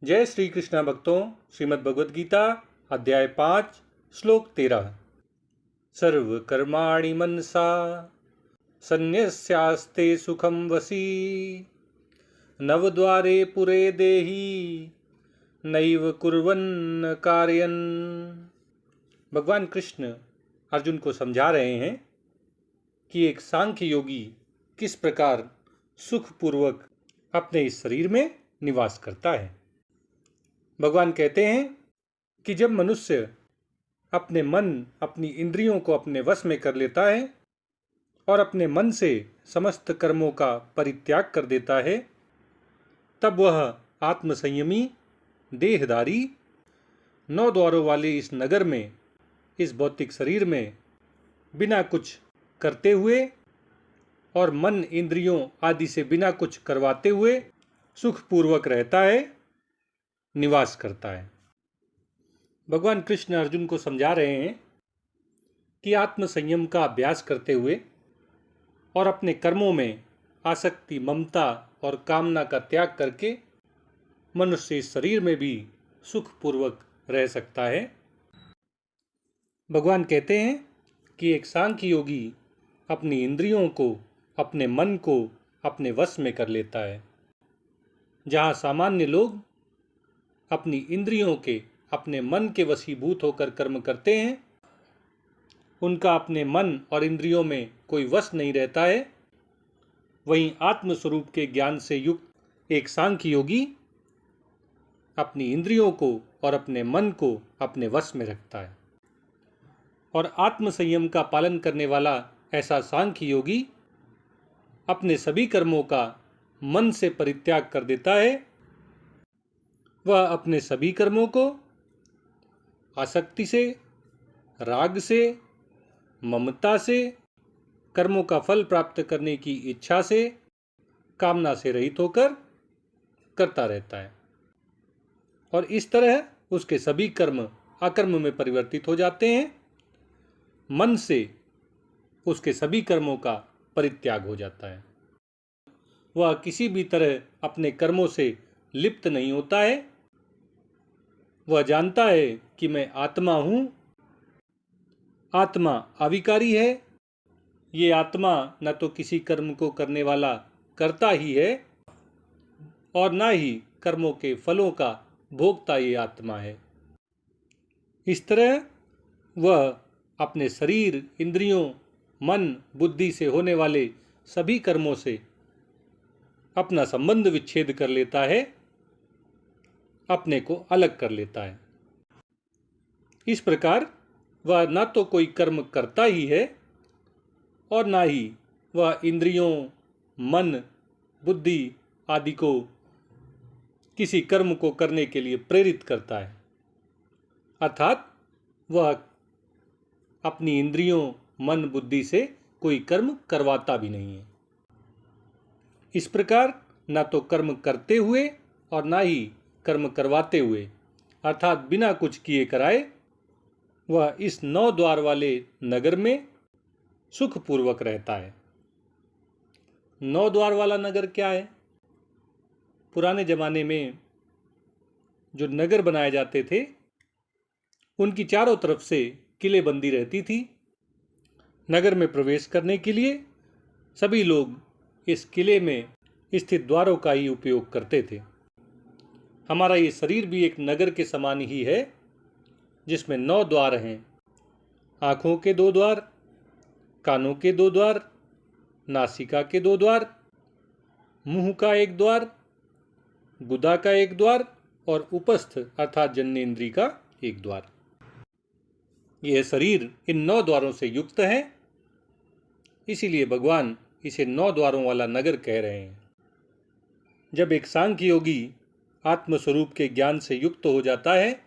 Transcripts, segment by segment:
जय श्री कृष्ण भक्तों, श्रीमद् भगवद गीता अध्याय 5 श्लोक 13। सर्वकर्माणि मनसा सन्न्यस्यास्ते सुखम वसी नवद्वारे पुरे देहि नैव कुर्वन्न कार्यन। भगवान कृष्ण अर्जुन को समझा रहे हैं कि एक सांख्य योगी किस प्रकार सुखपूर्वक अपने इस शरीर में निवास करता है। भगवान कहते हैं कि जब मनुष्य अपने मन अपनी इंद्रियों को अपने वश में कर लेता है और अपने मन से समस्त कर्मों का परित्याग कर देता है, तब वह आत्मसंयमी देहधारी 9 द्वारों वाले इस नगर में, इस भौतिक शरीर में बिना कुछ करते हुए और मन इंद्रियों आदि से बिना कुछ करवाते हुए सुखपूर्वक रहता है, निवास करता है। भगवान कृष्ण अर्जुन को समझा रहे हैं कि आत्मसंयम का अभ्यास करते हुए और अपने कर्मों में आसक्ति, ममता और कामना का त्याग करके मनुष्य इस शरीर में भी सुखपूर्वक रह सकता है। भगवान कहते हैं कि एक सांख्य योगी अपनी इंद्रियों को, अपने मन को अपने वश में कर लेता है। जहाँ सामान्य लोग अपनी इंद्रियों के, अपने मन के वशीभूत होकर कर्म करते हैं, उनका अपने मन और इंद्रियों में कोई वश नहीं रहता है, वहीं आत्मस्वरूप के ज्ञान से युक्त एक सांख्य योगी अपनी इंद्रियों को और अपने मन को अपने वश में रखता है। और आत्मसंयम का पालन करने वाला ऐसा सांख्य योगी अपने सभी कर्मों का मन से परित्याग कर देता है। वह अपने सभी कर्मों को आसक्ति से, राग से, ममता से, कर्मों का फल प्राप्त करने की इच्छा से, कामना से रहित होकर करता रहता है। और इस तरह उसके सभी कर्म अकर्म में परिवर्तित हो जाते हैं। मन से उसके सभी कर्मों का परित्याग हो जाता है। वह किसी भी तरह अपने कर्मों से लिप्त नहीं होता है। वह जानता है कि मैं आत्मा हूँ, आत्मा अविकारी है। ये आत्मा न तो किसी कर्म को करने वाला करता ही है और न ही कर्मों के फलों का भोगता ये आत्मा है। इस तरह वह अपने शरीर, इंद्रियों, मन, बुद्धि से होने वाले सभी कर्मों से अपना संबंध विच्छेद कर लेता है, अपने को अलग कर लेता है। इस प्रकार वह न तो कोई कर्म करता ही है और न ही वह इंद्रियों, मन, बुद्धि आदि को किसी कर्म को करने के लिए प्रेरित करता है। अर्थात वह अपनी इंद्रियों, मन, बुद्धि से कोई कर्म करवाता भी नहीं है। इस प्रकार न तो कर्म करते हुए और न ही कर्म करवाते हुए, अर्थात बिना कुछ किए कराए, वह इस 9 द्वार वाले नगर में सुखपूर्वक रहता है। 9 द्वार वाला नगर क्या है? पुराने जमाने में जो नगर बनाए जाते थे, उनकी चारों तरफ से किलेबंदी रहती थी। नगर में प्रवेश करने के लिए सभी लोग इस किले में स्थित द्वारों का ही उपयोग करते थे। हमारा ये शरीर भी एक नगर के समान ही है, जिसमें 9 द्वार हैं। आँखों के 2 द्वार, कानों के 2 द्वार, नासिका के 2 द्वार, मुंह का 1 द्वार, गुदा का 1 द्वार और उपस्थ अर्थात जन्नेन्द्रिय का 1 द्वार। यह शरीर इन 9 द्वारों से युक्त है, इसीलिए भगवान इसे 9 द्वारों वाला नगर कह रहे हैं। जब एक सांख्य योगी आत्मस्वरूप के ज्ञान से युक्त हो जाता है,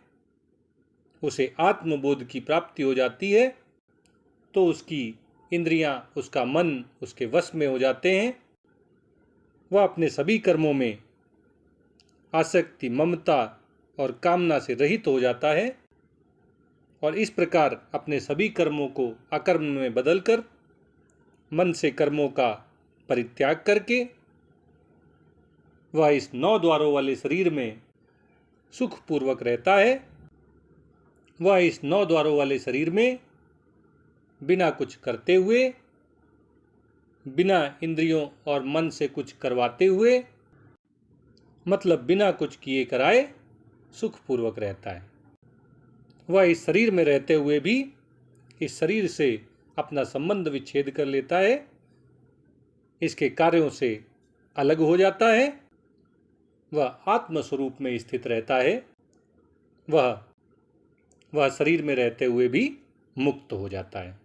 उसे आत्मबोध की प्राप्ति हो जाती है, तो उसकी इंद्रियां, उसका मन उसके वश में हो जाते हैं। वह अपने सभी कर्मों में आसक्ति, ममता और कामना से रहित हो जाता है और इस प्रकार अपने सभी कर्मों को अकर्म में बदलकर मन से कर्मों का परित्याग करके वह इस 9 द्वारों वाले शरीर में सुखपूर्वक रहता है, वह इस 9 द्वारों वाले शरीर में बिना कुछ करते हुए, बिना इंद्रियों और मन से कुछ करवाते हुए, मतलब बिना कुछ किए कराए सुखपूर्वक रहता है। वह इस शरीर में रहते हुए भी इस शरीर से अपना संबंध विच्छेद कर लेता है, इसके कार्यों से अलग हो जाता है, वह आत्म स्वरूप में स्थित रहता है, वह शरीर में रहते हुए भी मुक्त हो जाता है।